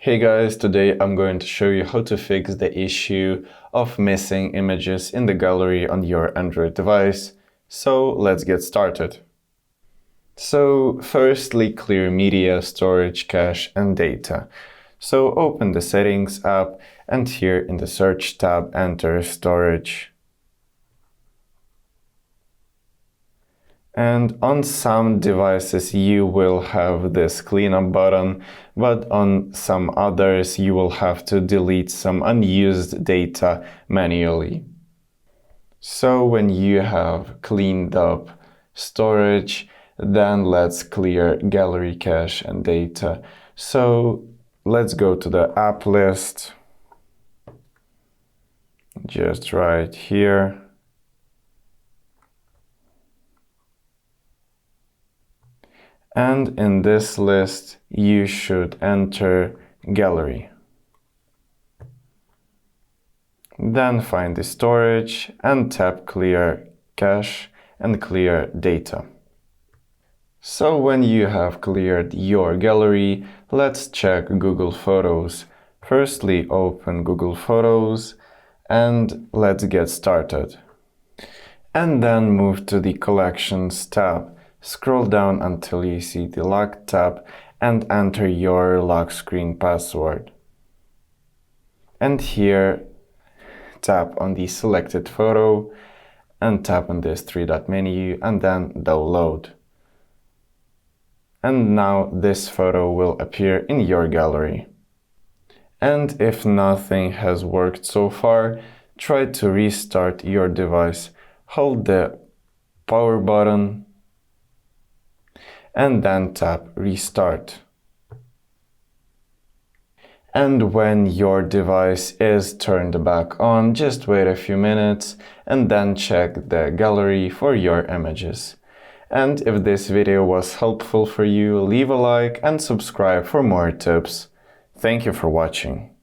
Hey guys, today I'm going to show you how to fix the issue of missing images in the gallery on your Android device. So let's get started. So firstly, clear media, storage, cache, and data. So open the Settings app and here in the Search tab, enter Storage. And on some devices you will have this cleanup button, but on some others you will have to delete some unused data manually. So when you have cleaned up storage, then let's clear gallery, cache, and data. So let's go to the app list, just right here. And in this list, you should enter gallery. Then find the storage and tap clear cache and clear data. So when you have cleared your gallery, let's check Google Photos. Firstly, open Google Photos and let's get started. And then move to the Collections tab. Scroll down until you see the Lock tab and enter your lock screen password. And here, tap on the selected photo and tap on this three-dot menu and then Download. And now this photo will appear in your gallery. And if nothing has worked so far, try to restart your device. Hold the power button and then tap Restart. And when your device is turned back on, just wait a few minutes and then check the gallery for your images. And if this video was helpful for you, leave a like and subscribe for more tips. Thank you for watching.